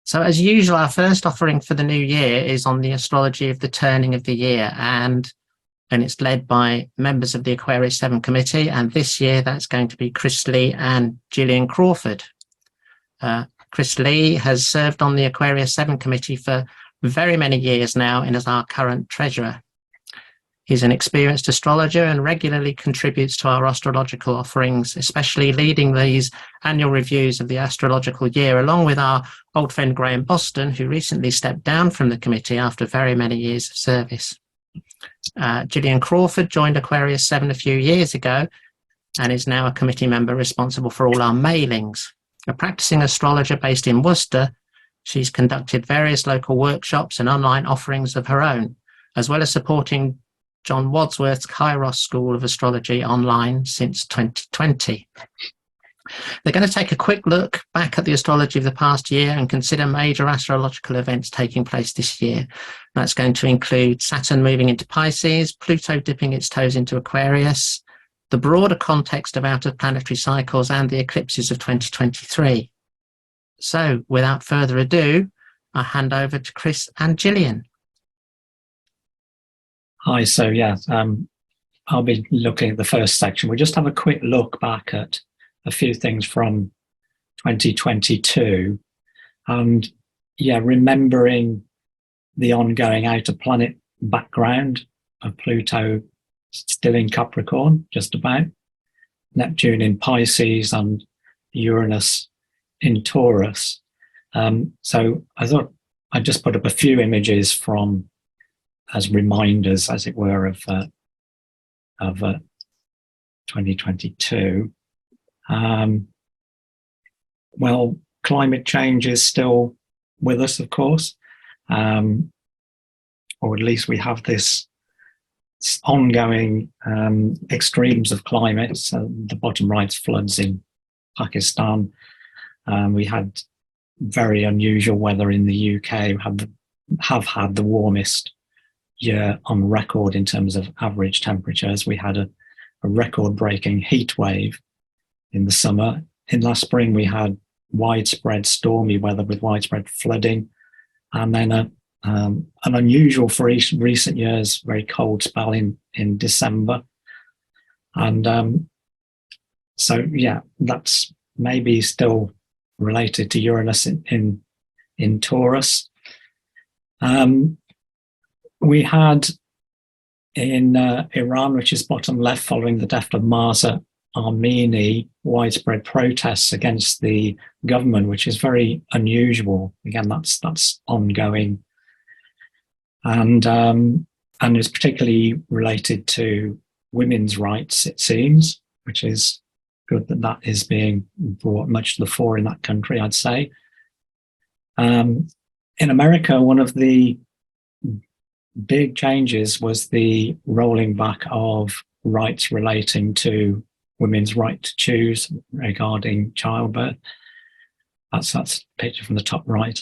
So as usual, our first offering for the new year is on the astrology of the turning of the year, and it's led by members of the Aquarius Severn committee. And this year that's going to be Chris Lee and Gillian Crawford. Chris Lee has served on the Aquarius Severn committee for very many years now and is our current treasurer. He's an experienced astrologer and regularly contributes to our astrological offerings, especially leading these annual reviews of the astrological year, along with our old friend Graham Boston, who recently stepped down from the committee after very many years of service. Gillian Crawford joined Aquarius Severn a few years ago and is now a committee member responsible for all our mailings. A practicing astrologer based in Worcester, she's conducted various local workshops and online offerings of her own, as well as supporting John Wadsworth's Kairos School of Astrology online since 2020. They're going to take a quick look back at the astrology of the past year and consider major astrological events taking place this year. That's going to include Saturn moving into Pisces, Pluto dipping its toes into Aquarius, the broader context of out-of-planetary cycles, and the eclipses of 2023. So, without further ado, I'll hand over to Chris and Gillian. Hi, so yeah, I'll be looking at the first section. We'll just have a quick look back at a few things from 2022 and yeah, remembering the ongoing outer planet background of Pluto still in Capricorn, just about, Neptune in Pisces and Uranus in Taurus. So I thought I'd just put up a few images from as reminders, as it were, of 2022. Well, climate change is still with us, of course, or at least we have this ongoing extremes of climate. So the bottom right, floods in Pakistan. We had very unusual weather in the UK. We have had the warmest year on record in terms of average temperatures. We had a record-breaking heat wave in the summer. In last spring, we had widespread stormy weather with widespread flooding, and then an unusual for recent years, very cold spell in December. And so, yeah, that's maybe still related to Uranus in Taurus. We had in Iran, which is bottom left, following the death of Mahsa Amini, widespread protests against the government, which is very unusual. Again, that's ongoing, and is particularly related to women's rights, it seems, which is good that is being brought much to the fore in that country, I'd say. In America, one of the big changes was the rolling back of rights relating to women's right to choose regarding childbirth. That's a picture from the top right.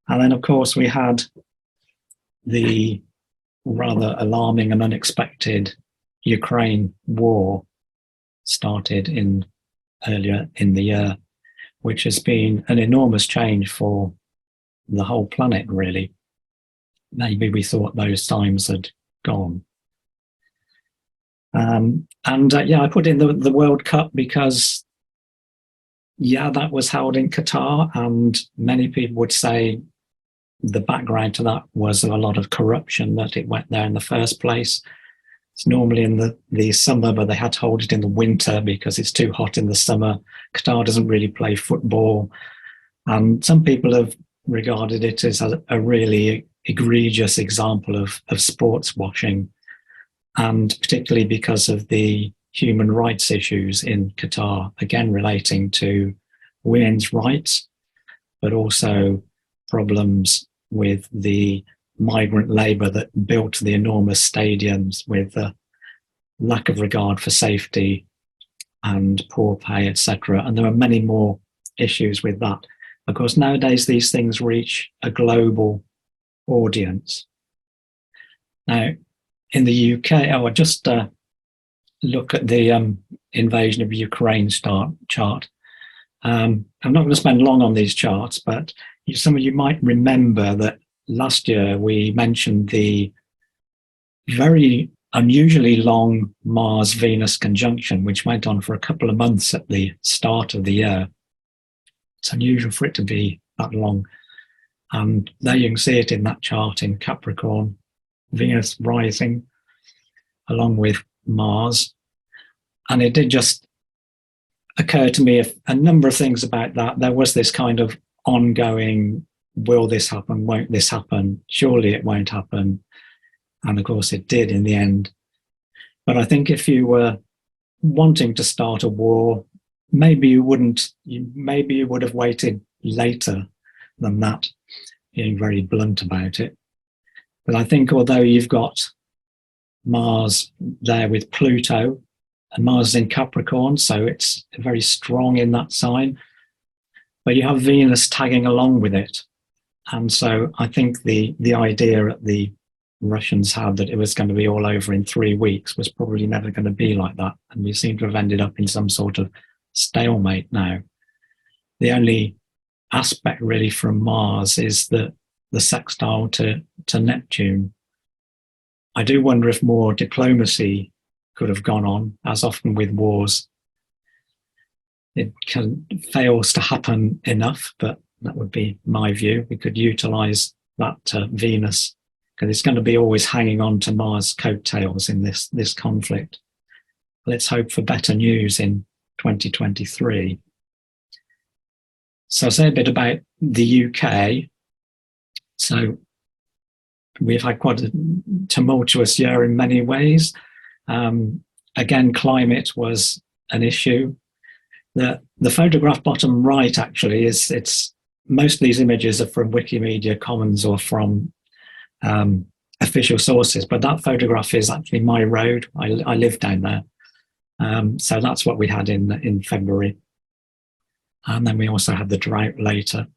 And then, of course, we had the rather alarming and unexpected Ukraine war started earlier in the year, which has been an enormous change for the whole planet, really. Maybe we thought those times had gone. Yeah, I put in the World Cup because, yeah, that was held in Qatar, and many people would say the background to that was a lot of corruption, that it went there in the first place. It's normally in the summer, but they had to hold it in the winter because it's too hot in the summer. Qatar doesn't really play football. And some people have regarded it as a really egregious example of sports washing, and particularly because of the human rights issues in Qatar, again relating to women's rights, but also problems with the migrant labour that built the enormous stadiums with the lack of regard for safety and poor pay, etc. And there are many more issues with that. Of course, nowadays these things reach a global audience. Now, in the UK, I just look at the invasion of Ukraine chart. I'm not going to spend long on these charts, but some of you might remember that last year we mentioned the very unusually long Mars-Venus conjunction, which went on for a couple of months at the start of the year. It's unusual for it to be that long. And there you can see it in that chart in Capricorn, Venus rising along with Mars. And it did just occur to me a number of things about that. There was this kind of ongoing, will this happen, won't this happen, surely it won't happen. And of course it did in the end. But I think if you were wanting to start a war, maybe you wouldn't, maybe you would have waited later than that, being very blunt about it. But I think although you've got Mars there with Pluto, and Mars is in Capricorn, so it's very strong in that sign, but you have Venus tagging along with it. And so I think the idea that the Russians had that it was going to be all over in 3 weeks was probably never going to be like that. And we seem to have ended up in some sort of stalemate now. The only aspect really from Mars is the sextile to Neptune. I do wonder if more diplomacy could have gone on, as often with wars. It fails to happen enough, but that would be my view. We could utilize that Venus, because it's going to be always hanging on to Mars' coattails in this conflict. Let's hope for better news in 2023. So I'll say a bit about the UK. So we've had quite a tumultuous year in many ways. Again, climate was an issue. The photograph bottom right actually it's most of these images are from Wikimedia Commons or from official sources, but that photograph is actually my road. I live down there. So that's what we had in February. And then we also had the drought later.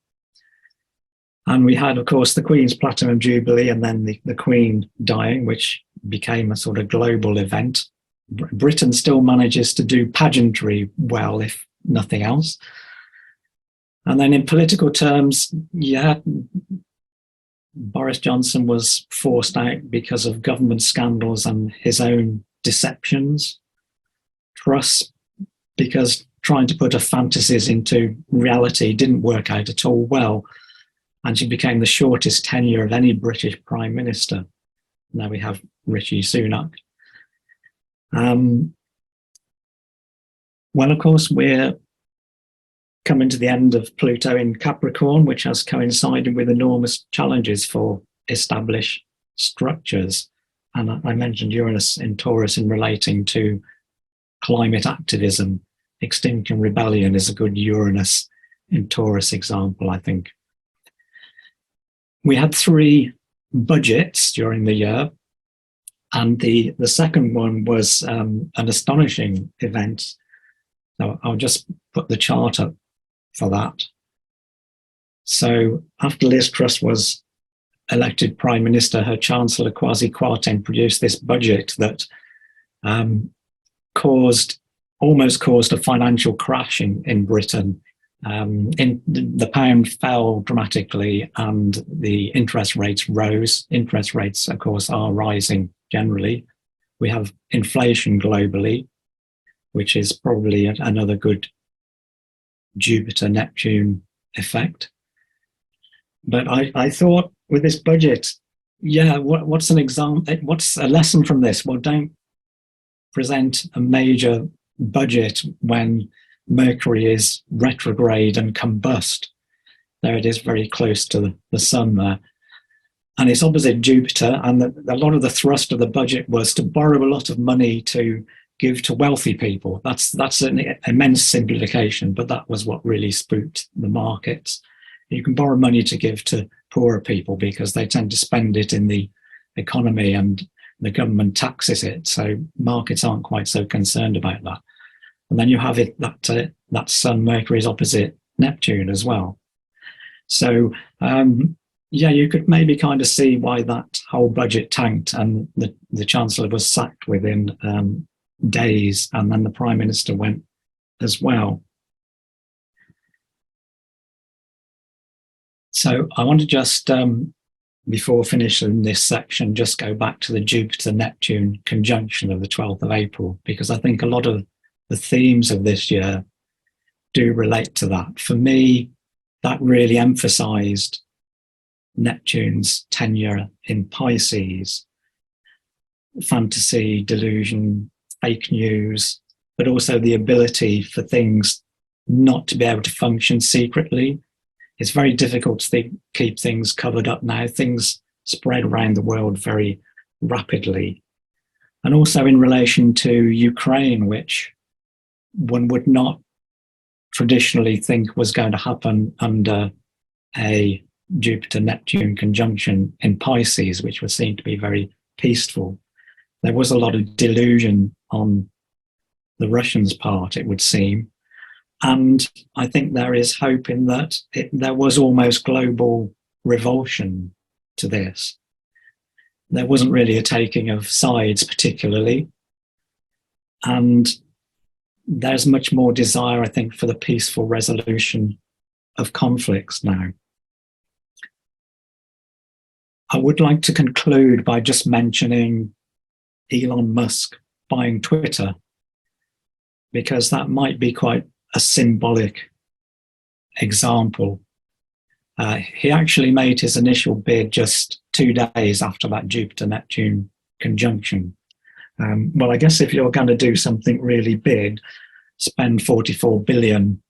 And we had, of course, the Queen's Platinum Jubilee and then the Queen dying, which became a sort of global event. Britain still manages to do pageantry well, if nothing else. And then in political terms, yeah, Boris Johnson was forced out because of government scandals and his own deceptions. Truss, because trying to put her fantasies into reality didn't work out at all well. And she became the shortest tenure of any British Prime Minister. Now we have Rishi Sunak. Well, of course, we're coming to the end of Pluto in Capricorn, which has coincided with enormous challenges for established structures. And I mentioned Uranus in Taurus in relating to climate activism. Extinction Rebellion is a good Uranus in Taurus example, I think. We had 3 budgets during the year, and the second one was an astonishing event. So I'll just put the chart up for that. So after Liz Truss was elected Prime Minister, her Chancellor Kwasi Kwarteng produced this budget that almost caused a financial crash in Britain. The pound fell dramatically and the interest rates rose. Interest rates, of course, are rising generally. We have inflation globally, which is probably another good Jupiter-Neptune effect. But I thought with this budget, yeah, what's an example? What's a lesson from this? Well, don't present a major budget when Mercury is retrograde and combust. There it is, very close to the sun there. And it's opposite Jupiter, and a lot of the thrust of the budget was to borrow a lot of money to give to wealthy people. That's an immense simplification, but that was what really spooked the markets. You can borrow money to give to poorer people because they tend to spend it in the economy and the government taxes it, so markets aren't quite so concerned about that. And then you have it that Sun Mercury is opposite Neptune as well. So yeah, you could maybe kind of see why that whole budget tanked, and the Chancellor was sacked within days, and then the Prime Minister went as well. So I want to just, before finishing this section, just go back to the Jupiter-Neptune conjunction of the 12th of April, because I think a lot of the themes of this year do relate to that. For me, that really emphasized Neptune's tenure in Pisces, fantasy, delusion, fake news, but also the ability for things not to be able to function secretly. It's very difficult to keep things covered up now. Things spread around the world very rapidly. And also in relation to Ukraine, which one would not traditionally think was going to happen under a Jupiter-Neptune conjunction in Pisces, which was seen to be very peaceful. There was a lot of delusion on the Russians' part, it would seem. And I think there is hope in that there was almost global revulsion to this. There wasn't really a taking of sides particularly. And there's much more desire, I think, for the peaceful resolution of conflicts now. I would like to conclude by just mentioning Elon Musk buying Twitter, because that might be quite a symbolic example. He actually made his initial bid just 2 days after that Jupiter-Neptune conjunction. Well, I guess if you're going to do something really big, spend 44 billion.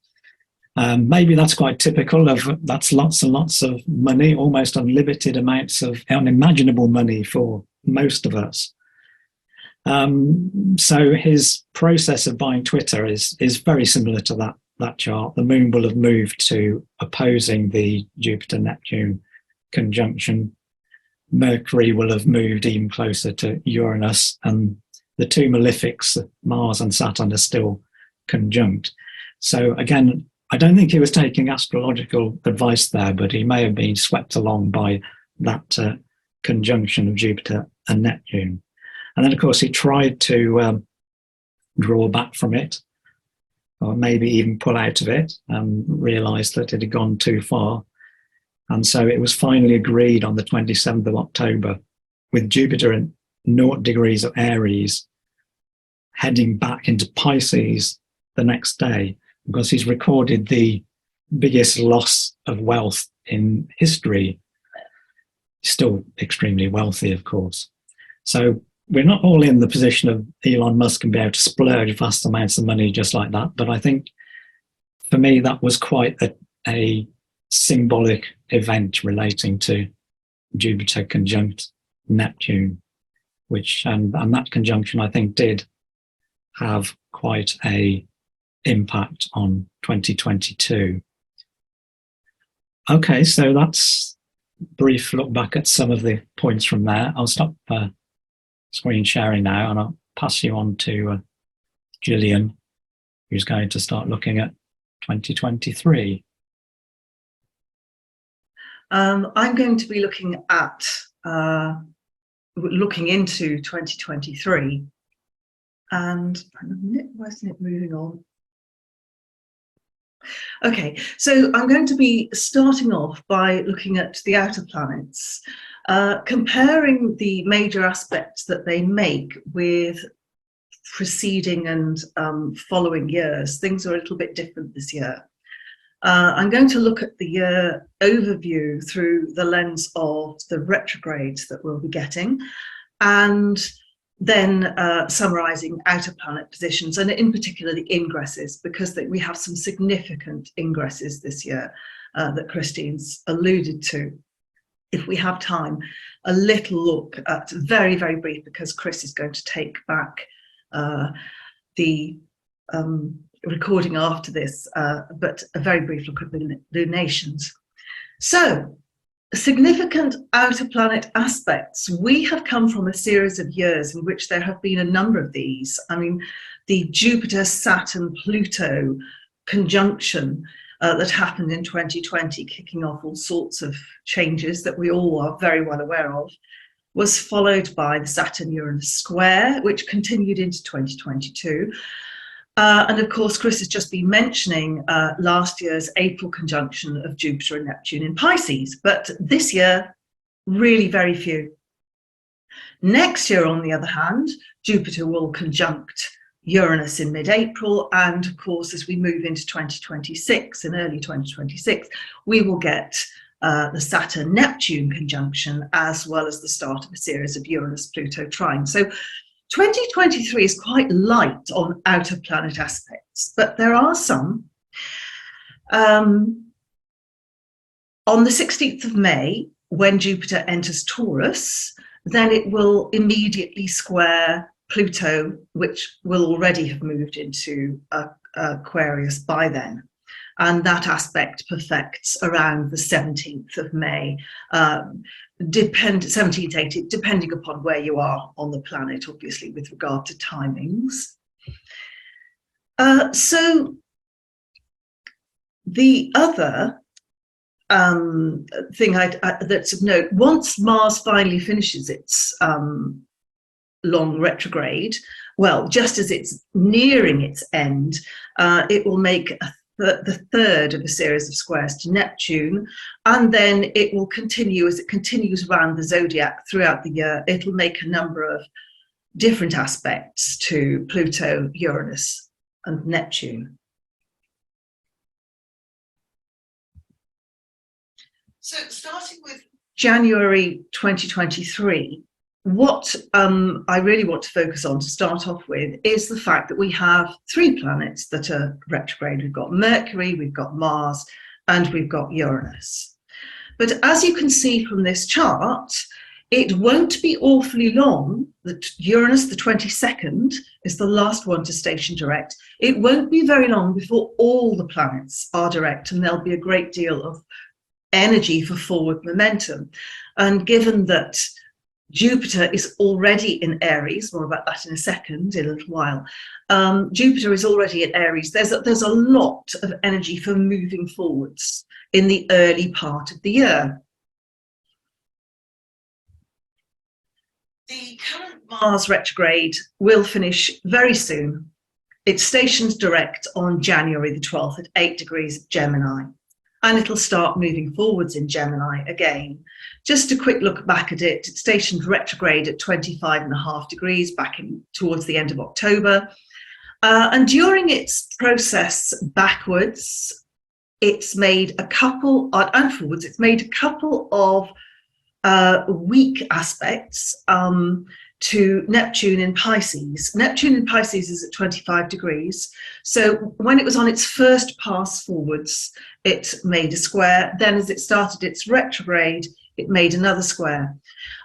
Maybe that's quite typical of, that's lots and lots of money, almost unlimited amounts of unimaginable money for most of us. So his process of buying Twitter is very similar to that chart. The moon will have moved to opposing the Jupiter-Neptune conjunction. Mercury will have moved even closer to Uranus, and the two malefics, Mars and Saturn, are still conjunct. So again, I don't think he was taking astrological advice there, but he may have been swept along by that conjunction of Jupiter and Neptune. And then, of course, he tried to draw back from it, or maybe even pull out of it, and realised that it had gone too far. And so it was finally agreed on the 27th of October, with Jupiter in 0 degrees of Aries, heading back into Pisces the next day, because he's recorded the biggest loss of wealth in history. Still extremely wealthy, of course. So we're not all in the position of Elon Musk and be able to splurge vast amounts of money just like that. But I think for me, that was quite a symbolic event relating to Jupiter conjunct Neptune, which, and that conjunction, I think, did have quite a impact on 2022. Okay, so that's a brief look back at some of the points from there. I'll stop screen sharing now, and I'll pass you on to Gillian, who's going to start looking at 2023. I'm going to be looking at looking into 2023, and why isn't it moving on? Okay, so I'm going to be starting off by looking at the outer planets, comparing the major aspects that they make with preceding and following years. Things are a little bit different this year. I'm going to look at the year overview through the lens of the retrogrades that we'll be getting, and then summarising outer planet positions, and in particular the ingresses, because we have some significant ingresses this year that Christine's alluded to. If we have time, a little look at, very, very brief, because Chris is going to take back the recording after this, but a very brief look at the lunations. So, significant outer planet aspects. We have come from a series of years in which there have been a number of these. I mean, the Jupiter, Saturn, Pluto conjunction that happened in 2020, kicking off all sorts of changes that we all are very well aware of, was followed by the Saturn-Uranus square, which continued into 2022. And of course, Chris has just been mentioning last year's April conjunction of Jupiter and Neptune in Pisces, but this year, really very few. Next year, on the other hand, Jupiter will conjunct Uranus in mid-April, and of course, as we move into 2026, in early 2026, we will get the Saturn-Neptune conjunction, as well as the start of a series of Uranus-Pluto trines. So 2023 is quite light on outer planet aspects, but there are some. On the 16th of May, when Jupiter enters Taurus, then it will immediately square Pluto, which will already have moved into Aquarius by then. And that aspect perfects around the 17th of May, 17th, 18th, depending upon where you are on the planet, obviously, with regard to timings. So the other thing that's of note, once Mars finally finishes its long retrograde, well, just as it's nearing its end, it will make the third of a series of squares to Neptune, and then it will continue as it continues around the zodiac throughout the year. It'll make a number of different aspects to Pluto, Uranus, and Neptune. So starting with January 2023, what I really want to focus on to start off with is the fact that we have three planets that are retrograde. We've got Mercury, we've got Mars, and we've got Uranus. But as you can see from this chart, it won't be awfully long that Uranus, the 22nd, is the last one to station direct. It won't be very long before all the planets are direct, and there'll be a great deal of energy for forward momentum. And given that Jupiter is already in Aries, more about that in a second, in a little while. Jupiter is already in Aries. There's a lot of energy for moving forwards in the early part of the year. The current Mars retrograde will finish very soon. It stations direct on January the 12th at 8 degrees of Gemini. And it'll start moving forwards in Gemini again. Just a quick look back at it, it stationed retrograde at 25.5 degrees back towards the end of October. And during its process backwards, it's made a couple, and forwards, it's made a couple of weak aspects to Neptune in Pisces. Neptune in Pisces is at 25 degrees. So when it was on its first pass forwards, it made a square. Then as it started its retrograde, it made another square.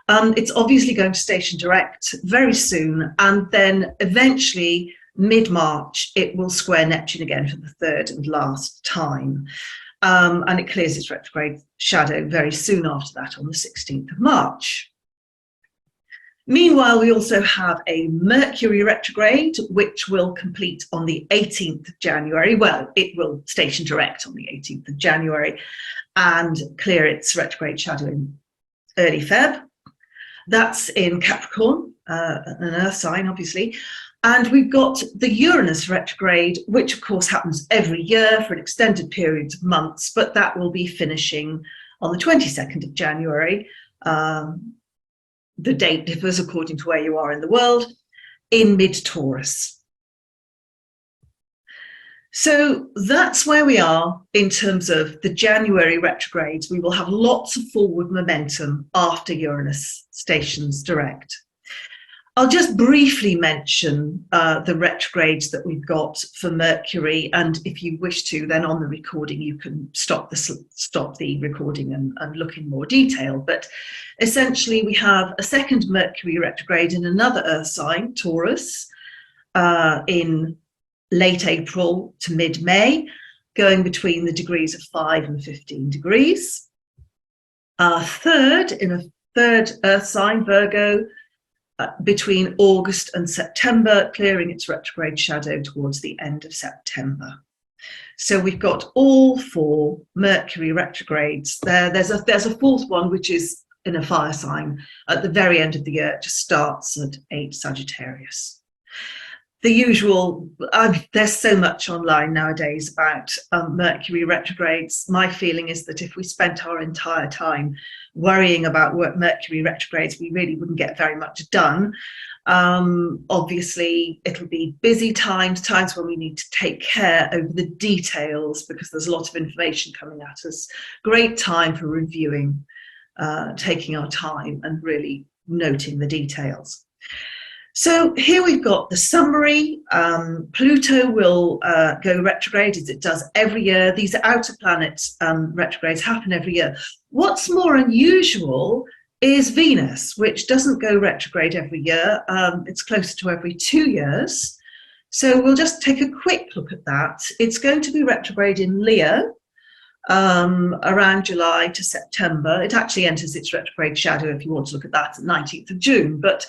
It's obviously going to station direct very soon. And then eventually, mid-March, it will square Neptune again for the third and last time. And it clears its retrograde shadow very soon after that on the 16th of March. Meanwhile, we also have a Mercury retrograde, which will complete on the 18th of January. Well, it will station direct on the 18th of January and clear its retrograde shadow in early Feb. That's in Capricorn, an earth sign, obviously. And we've got the Uranus retrograde, which of course happens every year for an extended period of months, but that will be finishing on the 22nd of January. The date differs according to where you are in the world, in mid-Taurus. So that's where we are in terms of the January retrogrades. We will have lots of forward momentum after Uranus stations direct. I'll just briefly mention the retrogrades that we've got for Mercury, and if you wish to, then on the recording you can stop the recording and look in more detail. But essentially we have a second Mercury retrograde in another earth sign, Taurus, in late April to mid-May, going between the degrees of 5 and 15 degrees. Third, in a third earth sign, Virgo, between August and September, clearing its retrograde shadow towards the end of September. So we've got all four Mercury retrogrades there. There's a fourth one, which is in a fire sign at the very end of the year. It just starts at 8 Sagittarius. the usual, there's so much online nowadays about Mercury retrogrades. My feeling is that if we spent our entire time worrying about Mercury retrogrades, we really wouldn't get very much done. Obviously, it'll be busy times when we need to take care over the details because there's a lot of information coming at us. Great time for reviewing, taking our time and really noting the details. So here we've got the summary. Pluto will go retrograde as it does every year. These outer planets retrogrades happen every year. What's more unusual is Venus, which doesn't go retrograde every year. It's closer to every 2 years. So we'll just take a quick look at that. It's going to be retrograde in Leo around July to September. It actually enters its retrograde shadow, if you want to look at that, at 19th of June. But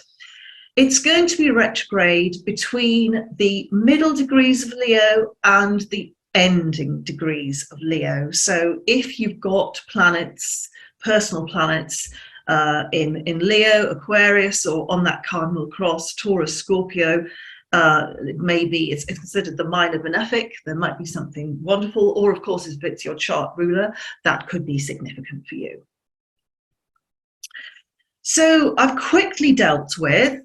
it's going to be retrograde between the middle degrees of Leo and the ending degrees of Leo. So if you've got planets, personal planets, in Leo, Aquarius, or on that cardinal cross, Taurus, Scorpio, maybe it's considered the minor benefic. There might be something wonderful, or of course, if it's your chart ruler, that could be significant for you. So I've quickly dealt with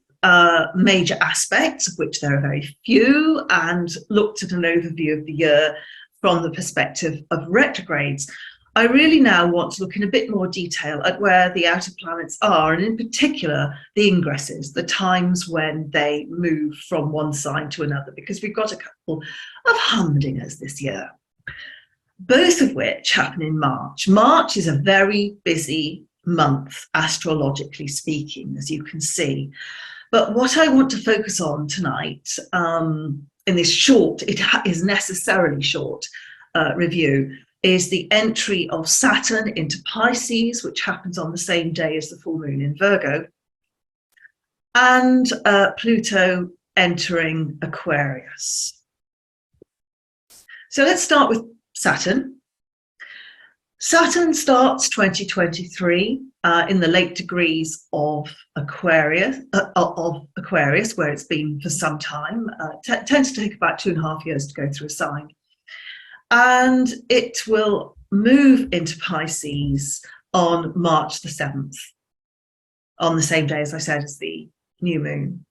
major aspects, of which there are very few, and looked at an overview of the year from the perspective of retrogrades. I really now want to look in a bit more detail at where the outer planets are, and in particular, the ingresses, the times when they move from one sign to another, because we've got a couple of humdingers this year, both of which happen in March. March is a very busy month, astrologically speaking, as you can see. But what I want to focus on tonight, in this short, it is necessarily short review, is the entry of Saturn into Pisces, which happens on the same day as the full moon in Virgo, and Pluto entering Aquarius. So let's start with Saturn. Saturn starts 2023 in the late degrees of Aquarius, where it's been for some time. Tends to take about 2.5 years to go through a sign. And it will move into Pisces on March the 7th, on the same day, as I said, as the new moon.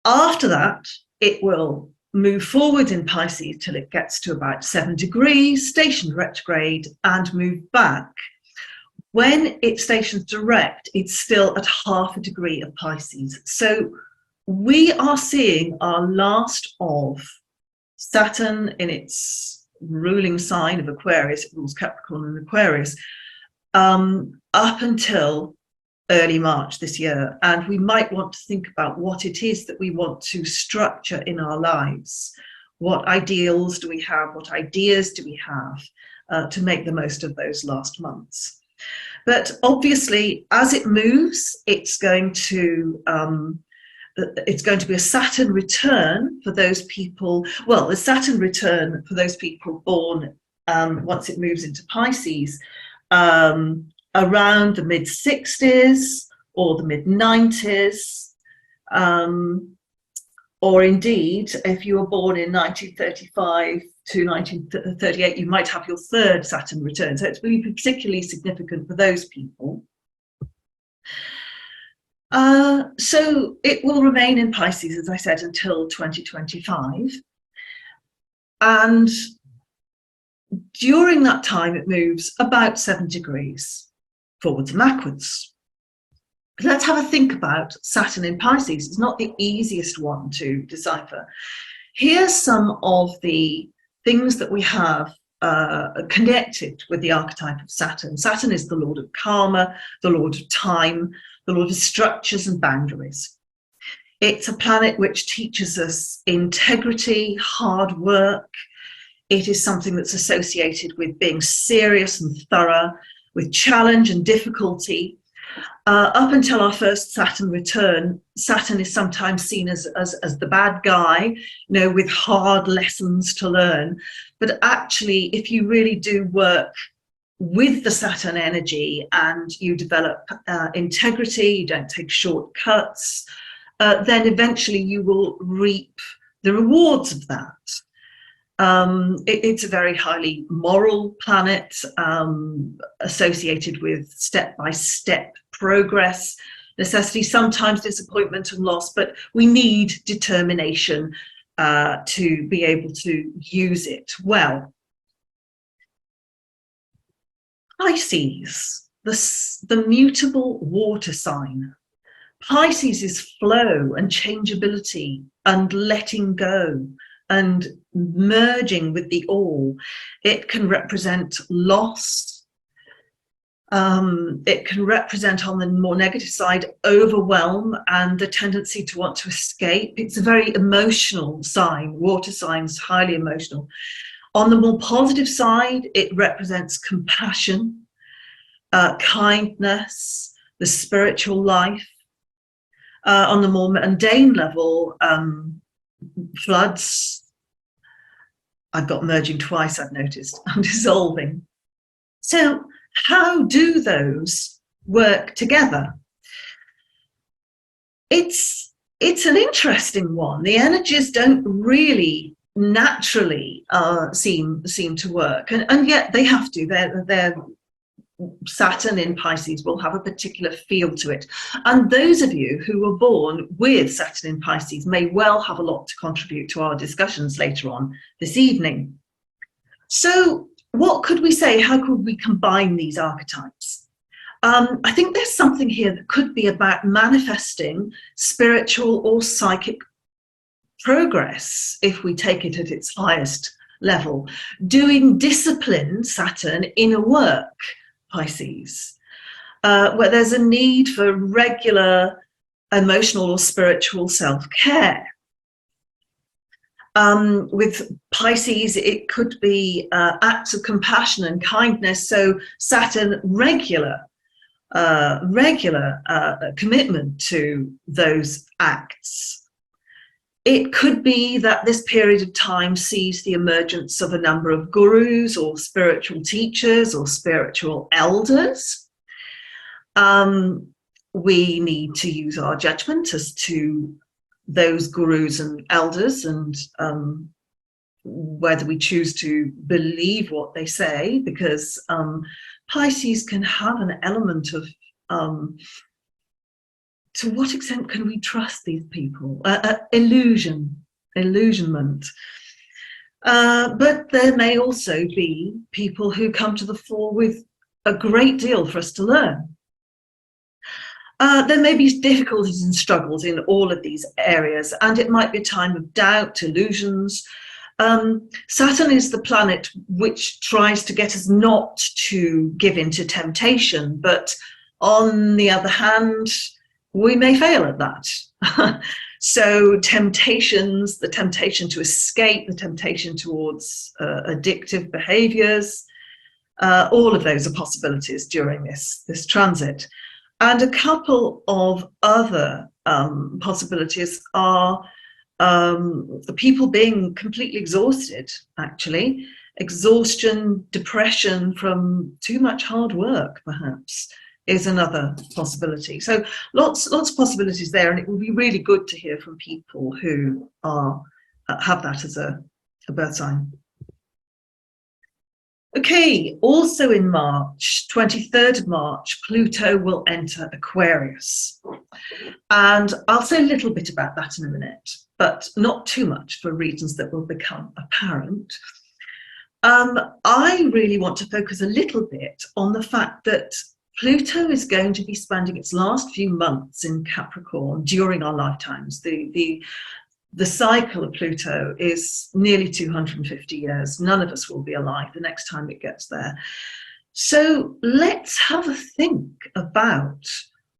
After that, it will move forward in Pisces till it gets to about 7 degrees, stationed retrograde, and move back. When it stations direct, it's still at 0.5 degree of Pisces. So we are seeing our last of Saturn in its ruling sign of Aquarius, it rules Capricorn and Aquarius, up until early March this year. And we might want to think about what it is that we want to structure in our lives. What ideals do we have? What ideas do we have to make the most of those last months? But obviously, as it moves, it's going to be a Saturn return for those people. Well, a Saturn return for those people born once it moves into Pisces around the mid-60s or the mid-90s, or indeed, if you were born in 1935 to 1938, you might have your third Saturn return. So it's really particularly significant for those people. So it will remain in Pisces, as I said, until 2025. And during that time, it moves about 7 degrees forwards and backwards. But let's have a think about Saturn in Pisces. It's not the easiest one to decipher. Here's some of the things that we have connected with the archetype of Saturn. Saturn is the lord of karma, the lord of time, the lord of structures and boundaries. It's a planet which teaches us integrity, hard work. It is something that's associated with being serious and thorough, with challenge and difficulty. Up until our first Saturn return, Saturn is sometimes seen as the bad guy, you know, with hard lessons to learn. But actually, if you really do work with the Saturn energy and you develop integrity, you don't take shortcuts, then eventually you will reap the rewards of that. It's a very highly moral planet, associated with step-by-step progress, necessity, sometimes disappointment and loss, but we need determination to be able to use it well. Pisces, the mutable water sign. Pisces is flow and changeability and letting go and merging with the all. It can represent loss. It can represent, on the more negative side, overwhelm and the tendency to want to escape. It's a very emotional sign. Water signs, highly emotional. On the more positive side, it represents compassion, kindness, the spiritual life. On the more mundane level, floods. I've got merging twice, I've noticed. I'm dissolving. So how do those work together? It's an interesting one. The energies don't really naturally seem to work, and yet they have to. They're Saturn in Pisces will have a particular feel to it. And those of you who were born with Saturn in Pisces may well have a lot to contribute to our discussions later on this evening. So what could we say? How could we combine these archetypes? I think there's something here that could be about manifesting spiritual or psychic progress, if we take it at its highest level, doing discipline, Saturn, inner work, Pisces, where there's a need for regular emotional or spiritual self-care. With Pisces, it could be acts of compassion and kindness. So Saturn, regular commitment to those acts. It could be that this period of time sees the emergence of a number of gurus or spiritual teachers or spiritual elders. We need to use our judgment as to those gurus and elders and whether we choose to believe what they say, because Pisces can have an element of to what extent can we trust these people? Illusionment. But there may also be people who come to the fore with a great deal for us to learn. There may be difficulties and struggles in all of these areas, and it might be a time of doubt, illusions. Saturn is the planet which tries to get us not to give in to temptation, but on the other hand, we may fail at that. So temptations, the temptation to escape, the temptation towards addictive behaviors, all of those are possibilities during this transit. And a couple of other possibilities are people being completely exhausted, actually. Exhaustion, depression from too much hard work, perhaps, is another possibility. So lots of possibilities there, and it will be really good to hear from people who have that as a birth sign. Okay, also in March, 23rd of March, Pluto will enter Aquarius. And I'll say a little bit about that in a minute, but not too much for reasons that will become apparent. I really want to focus a little bit on the fact that Pluto is going to be spending its last few months in Capricorn during our lifetimes. The cycle of Pluto is nearly 250 years. None of us will be alive the next time it gets there. So let's have a think about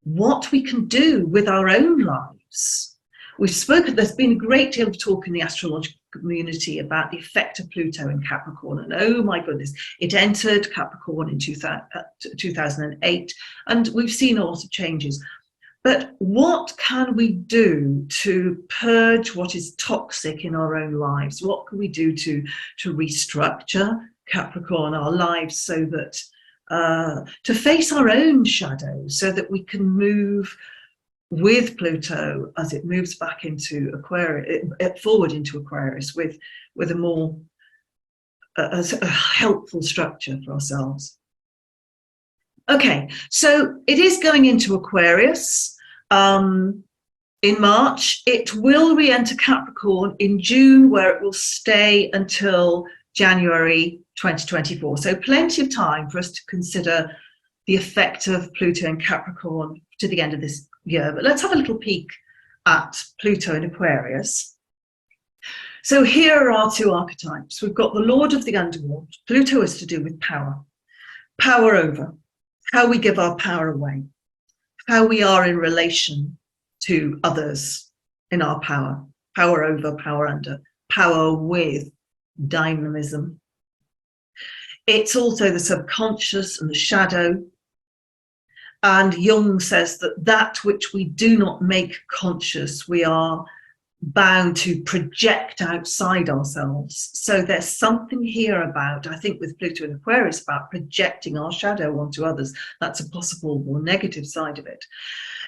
what we can do with our own lives. We've spoken, there's been a great deal of talk in the astrological community about the effect of Pluto in Capricorn. And oh my goodness, it entered Capricorn in 2008, and we've seen a lot of changes. But what can we do to purge what is toxic in our own lives? What can we do to restructure Capricorn, our lives, so that to face our own shadows, so that we can move with Pluto as it moves back into Aquarius, forward into Aquarius with a more a helpful structure for ourselves. Okay, so it is going into Aquarius in March. It will re-enter Capricorn in June, where it will stay until January 2024. So plenty of time for us to consider the effect of Pluto in Capricorn to the end of this year. But let's have a little peek at Pluto in Aquarius. So here are our two archetypes. We've got the Lord of the Underworld. Pluto is to do with power, power over, how we give our power away, how we are in relation to others in our power, power over, power under, power with, dynamism. It's also the subconscious and the shadow. And Jung says that which we do not make conscious, we are bound to project outside ourselves. So there's something here about, I think with Pluto in Aquarius, about projecting our shadow onto others. That's a possible more negative side of it.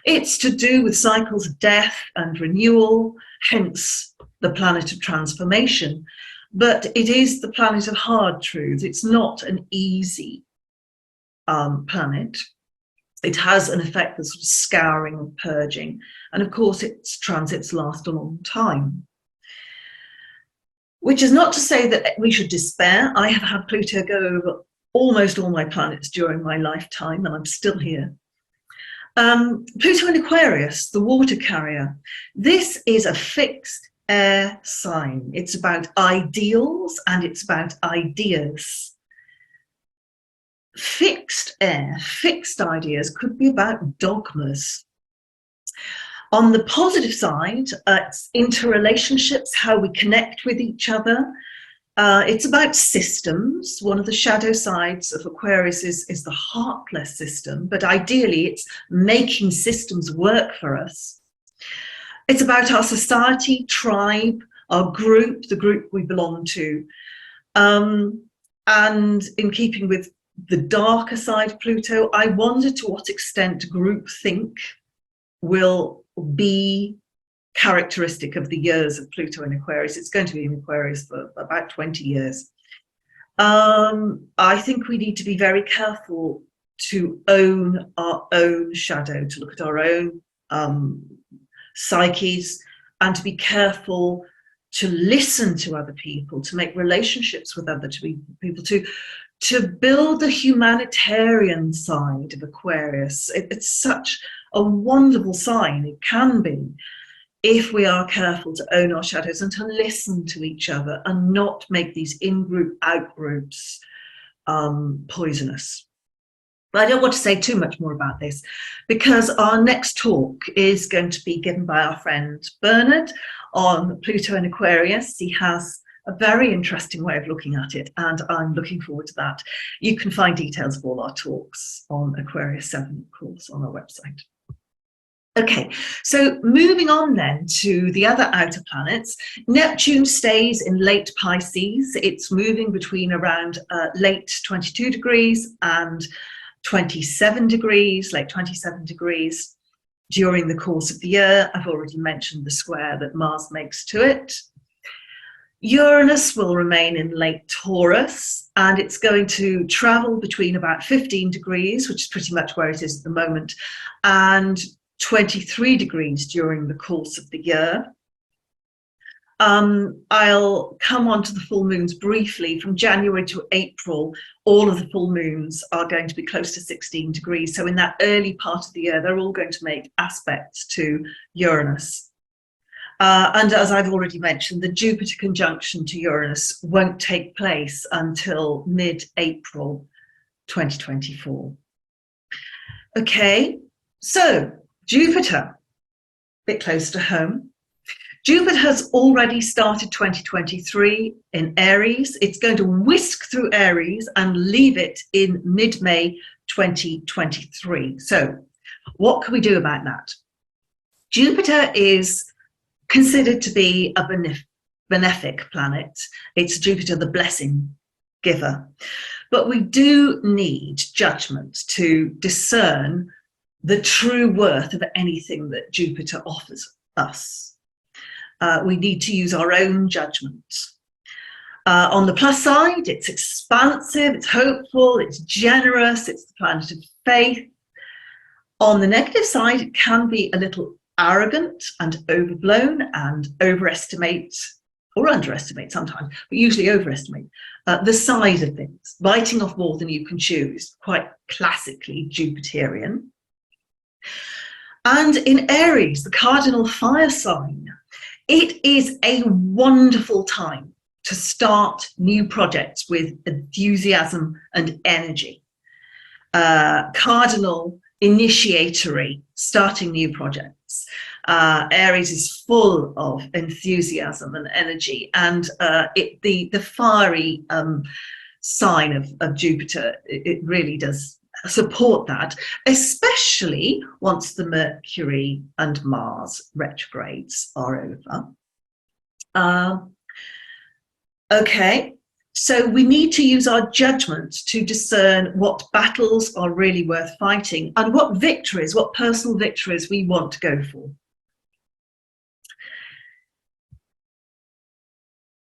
It's to do with cycles of death and renewal, hence the planet of transformation. But it is the planet of hard truths. It's not an easy planet. It has an effect of sort of scouring and purging. And of course, its transits last a long time. Which is not to say that we should despair. I have had Pluto go over almost all my planets during my lifetime, and I'm still here. Pluto in Aquarius, the water carrier. This is a fixed air sign. It's about ideals and it's about ideas. Fixed air, fixed ideas could be about dogmas. On the positive side, it's interrelationships, how we connect with each other. It's about systems. One of the shadow sides of Aquarius is the heartless system, but ideally it's making systems work for us. It's about our society, tribe, our group, the group we belong to. And in keeping with the darker side of Pluto, I wonder to what extent groupthink will be characteristic of the years of Pluto in Aquarius. It's going to be in Aquarius for about 20 years. I think we need to be very careful to own our own shadow, to look at our own psyches, and to be careful to listen to other people, to make relationships with other people, to build the humanitarian side of Aquarius. It's such a wonderful sign, it can be, if we are careful to own our shadows and to listen to each other and not make these in-group, out-groups poisonous. But I don't want to say too much more about this because our next talk is going to be given by our friend Bernard on Pluto in Aquarius. He has a very interesting way of looking at it, and I'm looking forward to that. You can find details of all our talks on Aquarius Severn, of course, on our website. Okay, so moving on then to the other outer planets. Neptune stays in late Pisces. It's moving between around late 22 degrees and 27 degrees, late 27 degrees during the course of the year. I've already mentioned the square that Mars makes to it. Uranus will remain in late Taurus, and it's going to travel between about 15 degrees, which is pretty much where it is at the moment, and 23 degrees during the course of the year. I'll come on to the full moons briefly. From January to April, all of the full moons are going to be close to 16 degrees. So in that early part of the year, they're all going to make aspects to Uranus. And as I've already mentioned, the Jupiter conjunction to Uranus won't take place until mid-April 2024. Okay, so Jupiter, a bit close to home. Jupiter has already started 2023 in Aries. It's going to whisk through Aries and leave it in mid-May 2023. So what can we do about that? Jupiter is considered to be a benefic planet. It's Jupiter, the blessing giver. But we do need judgment to discern the true worth of anything that Jupiter offers us. We need to use our own judgment. On the plus side, it's expansive, it's hopeful, it's generous, it's the planet of faith. On the negative side, it can be a little arrogant and overblown and overestimate or underestimate sometimes, but usually overestimate the size of things, biting off more than you can chew is quite classically Jupiterian. And in Aries, the cardinal fire sign, it is a wonderful time to start new projects with enthusiasm and energy. Cardinal initiatory, starting new projects. Aries is full of enthusiasm and energy, and the fiery sign of Jupiter, it really does support that, especially once the Mercury and Mars retrogrades are over. Okay, so we need to use our judgment to discern what battles are really worth fighting and what victories, what personal victories we want to go for.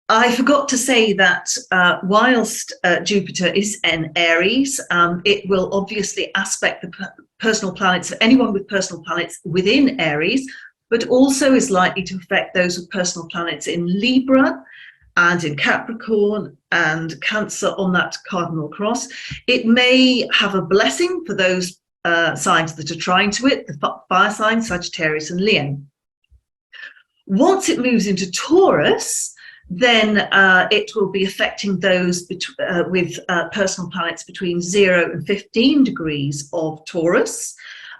I forgot to say that whilst Jupiter is in Aries, it will obviously aspect the personal planets, anyone with personal planets within Aries, but also is likely to affect those with personal planets in Libra and in Capricorn and Cancer on that cardinal cross. It may have a blessing for those signs that are trying to it, the fire signs, Sagittarius and Leo. Once it moves into Taurus, then it will be affecting those with personal planets between 0 and 15 degrees of Taurus,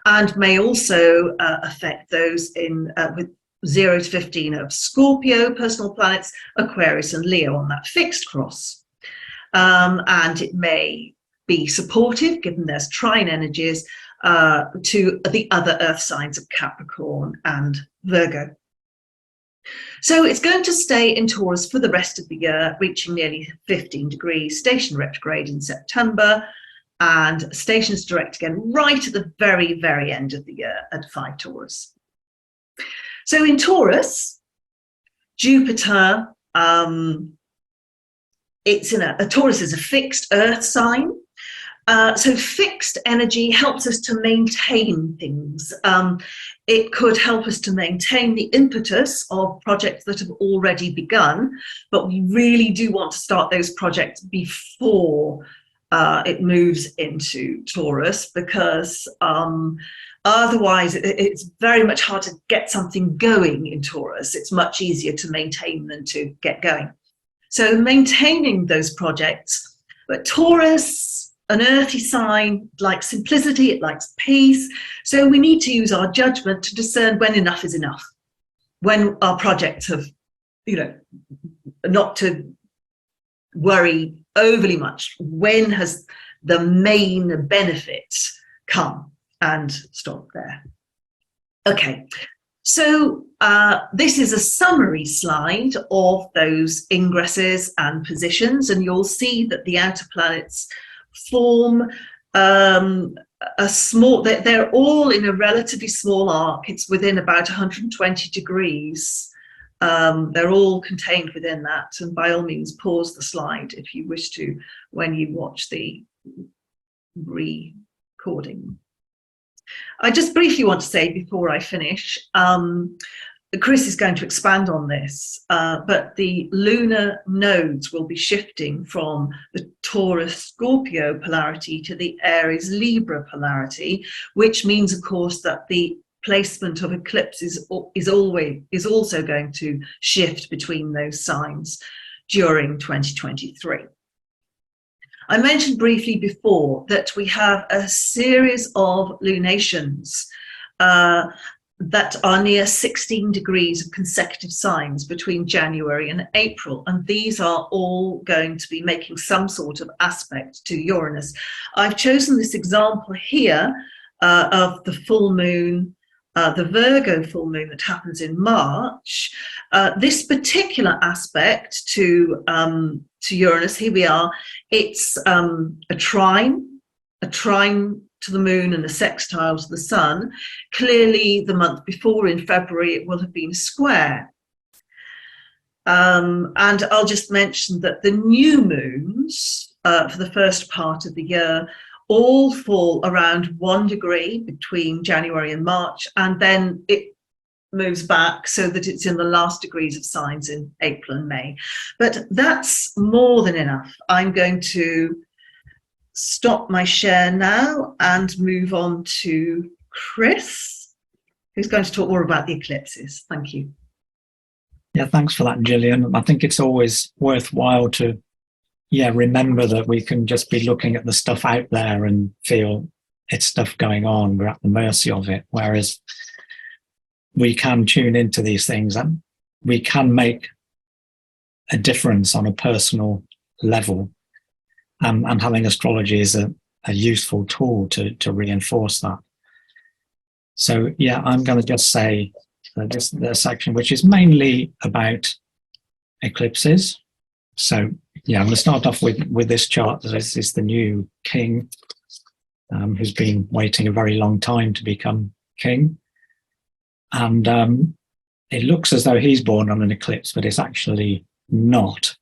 and may also affect those in with 0 to 15 of Scorpio personal planets, Aquarius and Leo on that fixed cross. And it may be supportive, given there's trine energies, to the other earth signs of Capricorn and Virgo. So it's going to stay in Taurus for the rest of the year, reaching nearly 15 degrees, station retrograde in September, and stations direct again right at the very, very end of the year at 5 Taurus. So in Taurus, Jupiter, it's in Taurus is a fixed earth sign. So fixed energy helps us to maintain things. It could help us to maintain the impetus of projects that have already begun, but we really do want to start those projects before it moves into Taurus, because otherwise it's very much hard to get something going in Taurus. It's much easier to maintain than to get going. So maintaining those projects, but Taurus, an earthy sign, likes simplicity, it likes peace. So we need to use our judgment to discern when enough is enough, when our projects have, not to worry overly much, when has the main benefit come, and stop there. Okay, so this is a summary slide of those ingresses and positions, and you'll see that the outer planets form a small, they're all in a relatively small arc. It's within about 120 degrees. They're all contained within that, and by all means pause the slide if you wish to when you watch the recording. I just briefly want to say before I finish, Chris is going to expand on this, but the lunar nodes will be shifting from the Taurus-Scorpio polarity to the Aries-Libra polarity, which means, of course, that the placement of eclipses is also going to shift between those signs during 2023. I mentioned briefly before that we have a series of lunations that are near 16 degrees of consecutive signs between January and April, and these are all going to be making some sort of aspect to Uranus. I've chosen this example here of the full moon, the Virgo full moon that happens in March. This particular aspect to Uranus, here we are, it's a trine a trine to the moon and a sextile to the sun. Clearly, the month before, in February, it will have been a square. And I'll just mention that the new moons for the first part of the year all fall around 1 degree between January and March, and then it moves back so that it's in the last degrees of signs in April and May. But that's more than enough. I'm going to stop my share now and move on to Chris, who's going to talk more about the eclipses. Thank you. Yeah, thanks for that, Gillian. I think it's always worthwhile to remember that we can just be looking at the stuff out there and feel it's stuff going on. We're at the mercy of it. Whereas we can tune into these things and we can make a difference on a personal level. And having astrology is a useful tool to reinforce that. So, yeah, I'm going to just say the section, which is mainly about eclipses. So, yeah, I'm going to start off with this chart. This is the new king, who's been waiting a very long time to become king. And it looks as though he's born on an eclipse, but it's actually not.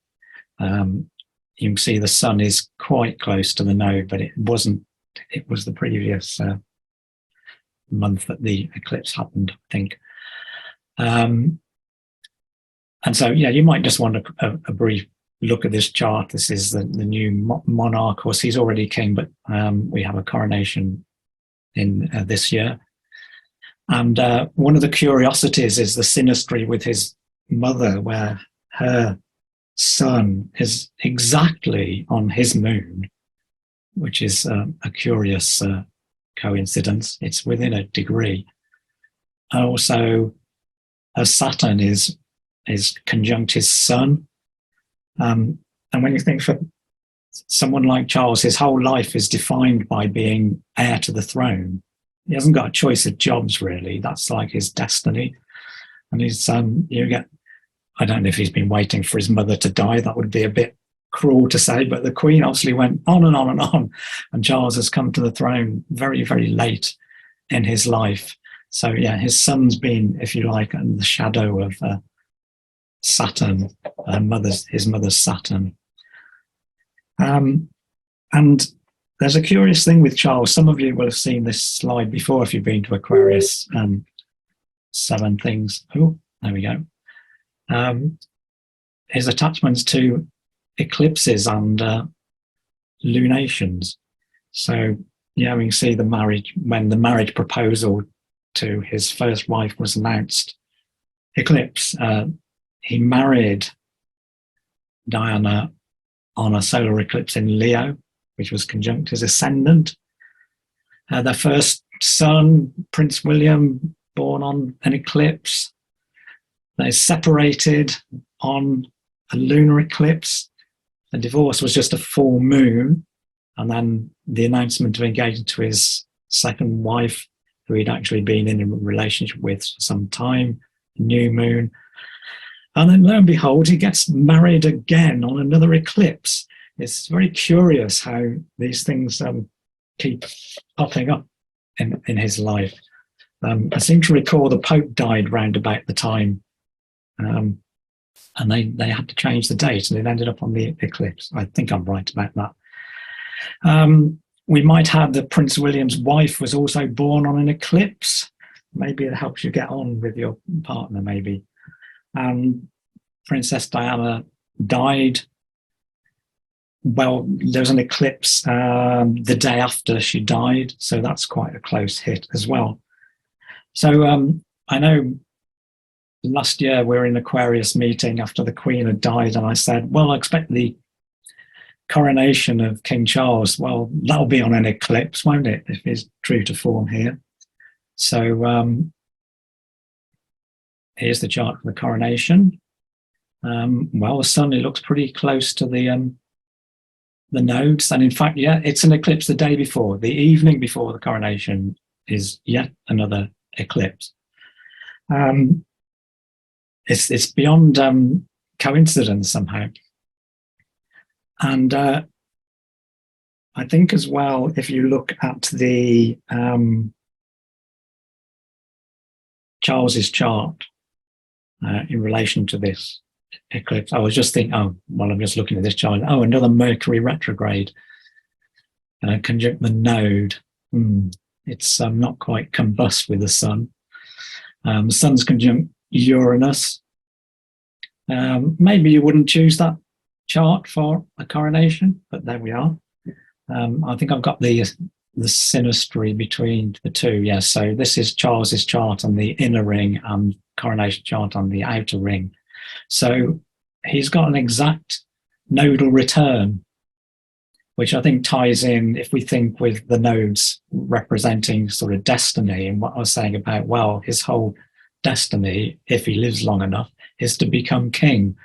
You can see the sun is quite close to the node, but it wasn't. It was the previous month that the eclipse happened, I think. And so, yeah, you might just want a brief look at this chart. This is the new monarch. Of course, he's already king, but we have a coronation in this year. And one of the curiosities is the synastry with his mother, where her sun is exactly on his moon, which is a curious coincidence. It's within a degree. And also, her Saturn is conjunct his sun. And when you think for someone like Charles, his whole life is defined by being heir to the throne. He hasn't got a choice of jobs, really. That's like his destiny. And he's, you get, I don't know if he's been waiting for his mother to die. That would be a bit cruel to say, but the Queen obviously went on and on and on. And Charles has come to the throne very, very late in his life. So, yeah, his son's been, if you like, in the shadow of Saturn, his mother's Saturn. And there's a curious thing with Charles. Some of you will have seen this slide before if you've been to Aquarius 7 things. Oh, there we go. His attachments to eclipses and lunations. So, yeah, we can see the marriage, when the marriage proposal to his first wife was announced, eclipse. He married Diana on a solar eclipse in Leo, which was conjunct his ascendant. Their first son, Prince William, born on an eclipse. They separated on a lunar eclipse. The divorce was just a full moon. And then the announcement of engagement to his second wife, who he'd actually been in a relationship with for some time, new moon. And then lo and behold, he gets married again on another eclipse. It's very curious how these things keep popping up in his life. I seem to recall the Pope died round about the time, and they had to change the date, and it ended up on the eclipse. I think I'm right about that. We might have that Prince William's wife was also born on an eclipse. Maybe it helps you get on with your partner, maybe. Princess Diana died. Well, there was an eclipse the day after she died, so that's quite a close hit as well. So I know last year we were in Aquarius meeting after the Queen had died, and I said, well, I expect the coronation of King Charles, well, that'll be on an eclipse, won't it, if it's true to form here. So here's the chart for the coronation. Well, the sun, it looks pretty close to the nodes. And in fact, yeah, it's an eclipse the day before. The evening before the coronation is yet another eclipse. It's beyond coincidence somehow. And I think as well, if you look at the Charles's chart in relation to this eclipse, I was just thinking, oh, well, I'm just looking at this chart. Oh, another Mercury retrograde conjunct the node. It's not quite combust with the sun. The sun's conjunct Uranus. Maybe you wouldn't choose that chart for a coronation, but there we are. I think I've got the synastry between the two. Yes, so this is Charles's chart on the inner ring and coronation chart on the outer ring. So he's got an exact nodal return, which I think ties in, if we think with the nodes representing sort of destiny, and what I was saying about, well, his whole destiny, if he lives long enough, is to become king.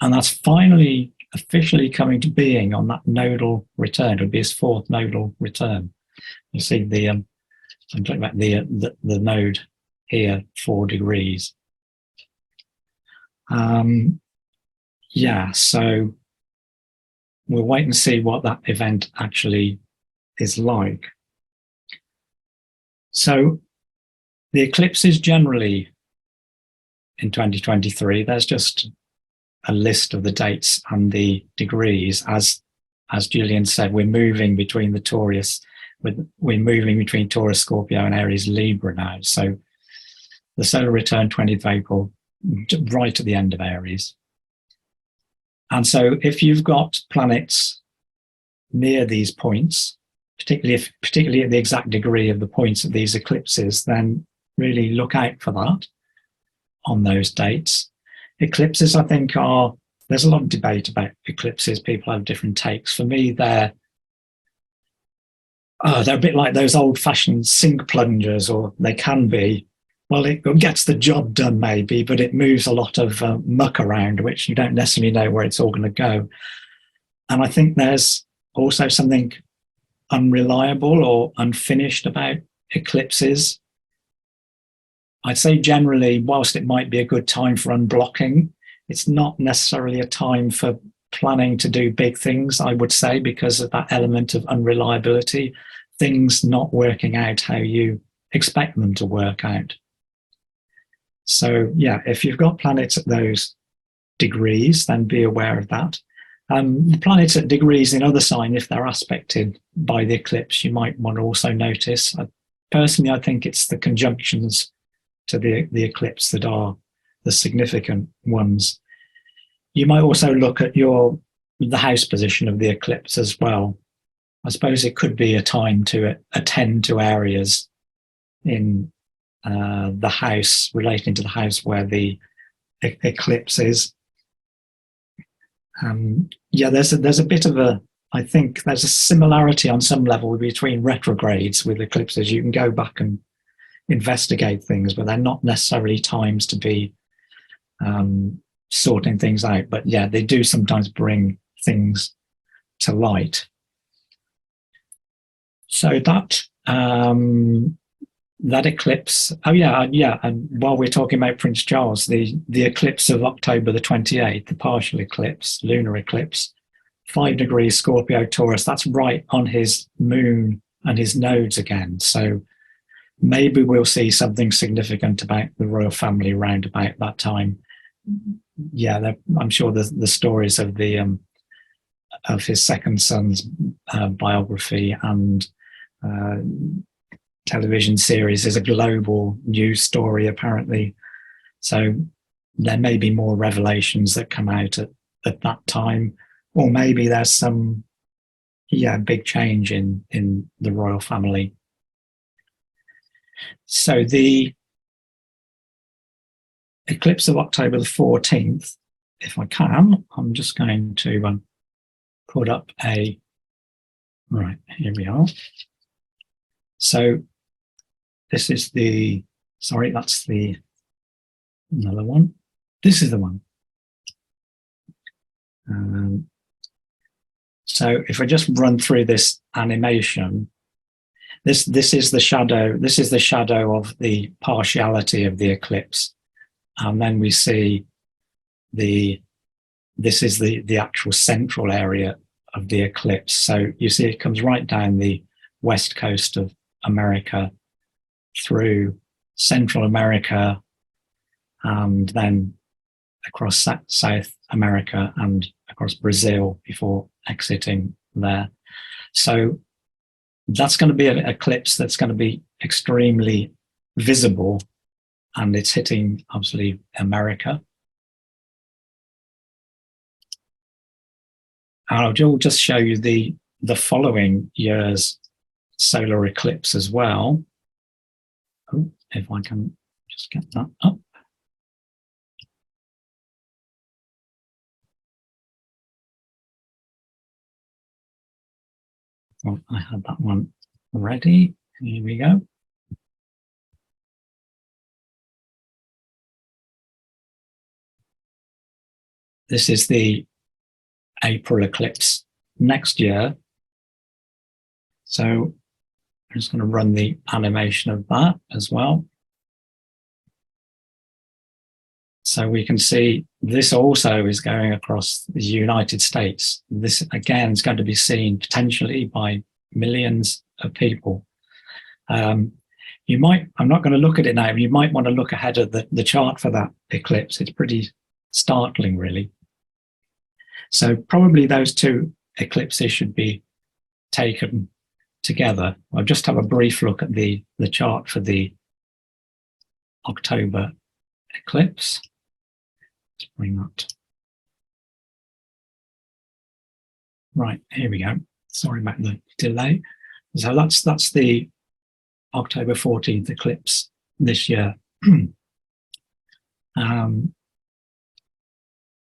And that's finally officially coming to being on that nodal return. It would be his fourth nodal return. You see I'm talking about the node here, 4 degrees. Yeah, so we'll wait and see what that event actually is like. So the eclipses generally in 2023, there's just a list of the dates and the degrees. As Julian said, we're moving between the Taurus, we're moving between Taurus, Scorpio, and Aries, Libra now. So the solar return 20th of April, right at the end of Aries. And so if you've got planets near these points, particularly at the exact degree of the points of these eclipses, then really look out for that on those dates. Eclipses, I think, there's a lot of debate about eclipses. People have different takes. For me, they're a bit like those old-fashioned sink plungers, or they can be. Well, it gets the job done maybe, but it moves a lot of muck around, which you don't necessarily know where it's all going to go. And I think there's also something unreliable or unfinished about eclipses. I'd say generally, whilst it might be a good time for unblocking, it's not necessarily a time for planning to do big things, I would say, because of that element of unreliability, things not working out how you expect them to work out. So yeah, if you've got planets at those degrees, then be aware of that. The planets at degrees in other signs, if they're aspected by the eclipse, you might want to also notice. Personally, I think it's the conjunctions to the eclipse that are the significant ones. You might also look at the house position of the eclipse as well. I suppose it could be a time to attend to areas in the house, relating to the house where the eclipse is. Yeah, there's a bit of I think there's a similarity on some level between retrogrades with eclipses. You can go back and investigate things, but they're not necessarily times to be sorting things out. But yeah, they do sometimes bring things to light. So that eclipse, and while we're talking about Prince Charles, the eclipse of October the 28th, the partial eclipse, lunar eclipse, 5 degrees Scorpio Taurus, that's right on his moon and his nodes again. So maybe we'll see something significant about the royal family round about that time. Yeah, I'm sure the stories of his second son's biography and television series is a global news story, apparently. So there may be more revelations that come out at that time, or maybe there's some big change in the royal family. So the eclipse of October the 14th, if I can, I'm just going to put up right, here we are. So this is that's another one. This is the one. So if I just run through this animation, this is the shadow. This is the shadow of the partiality of the eclipse, and then we see this is the actual central area of the eclipse. So you see it comes right down the west coast of America, through Central America, and then across South America and across Brazil before exiting there. So that's going to be an eclipse that's going to be extremely visible, and it's hitting obviously America. I'll just show you the following year's solar eclipse as well. Oh, if I can just get that up. Well, I had that one ready. Here we go. This is the April eclipse next year. So I'm just going to run the animation of that as well. So we can see this also is going across the United States. This again is going to be seen potentially by millions of people. You might, I'm not going to look at it now, you might want to look ahead of the chart for that eclipse. It's pretty startling, really. So probably those two eclipses should be taken together. I'll just have a brief look at the chart for the October eclipse. Let's bring that. Right, here we go. Sorry about the delay. So that's the October 14th eclipse this year.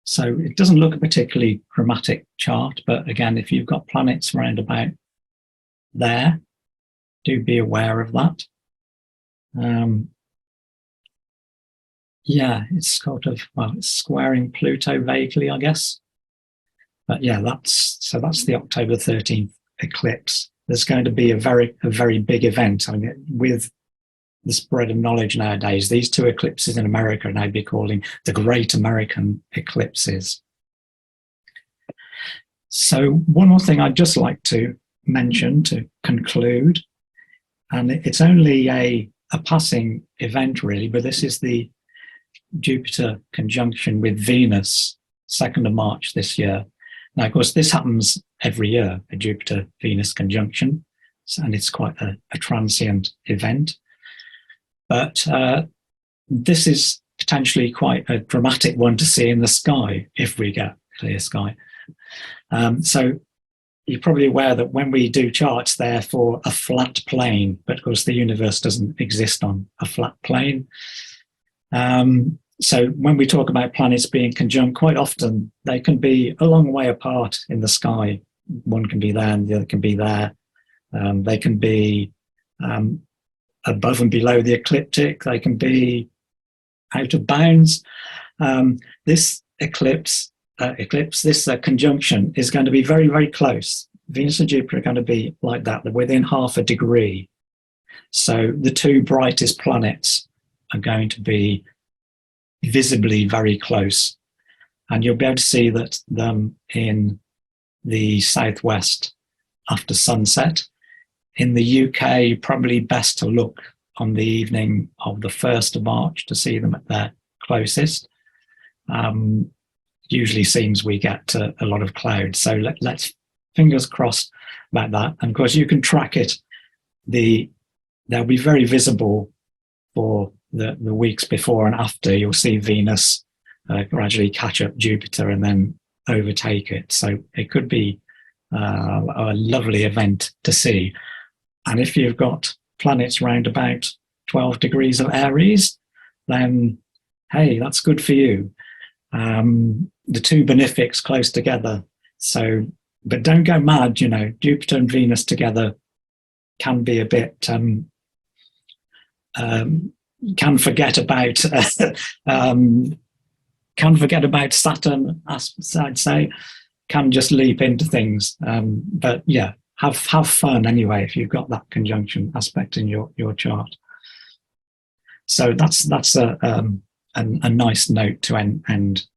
So it doesn't look a particularly dramatic chart, but again, if you've got planets round about there, do be aware of that. Yeah, it's sort of, well, it's squaring Pluto vaguely, I guess. But yeah, that's the October 13th eclipse. There's going to be a very big event. I mean, with the spread of knowledge nowadays, these two eclipses in America are now be calling the Great American Eclipses. So one more thing I'd just like to mention to conclude, and it's only a passing event really, but this is the Jupiter conjunction with Venus, 2nd of March this year. Now, of course, this happens every year, a Jupiter-Venus conjunction, and it's quite a transient event. But this is potentially quite a dramatic one to see in the sky if we get clear sky. So you're probably aware that when we do charts, they're for a flat plane, but of course the universe doesn't exist on a flat plane. So when we talk about planets being conjunct, quite often they can be a long way apart in the sky. One can be there and the other can be there. They can be above and below the ecliptic. They can be out of bounds. This this conjunction is going to be very close. Venus and Jupiter are going to be like that. They're within half a degree. So the two brightest planets are going to be visibly very close. And you'll be able to see that them in the southwest after sunset. In the UK, probably best to look on the evening of the 1st of March to see them at their closest. Usually seems we get a lot of clouds. So let's fingers crossed about that. And of course, you can track it. They'll be very visible for the weeks before and after. You'll see Venus gradually catch up Jupiter and then overtake it. So it could be a lovely event to see. And if you've got planets round about 12 degrees of Aries, then hey, that's good for you. The two benefics close together. So, but don't go mad, you know, Jupiter and Venus together can be a bit, can forget about, Saturn, I'd say, can just leap into things. But yeah, have fun anyway if you've got that conjunction aspect in your chart. So that's a nice note to end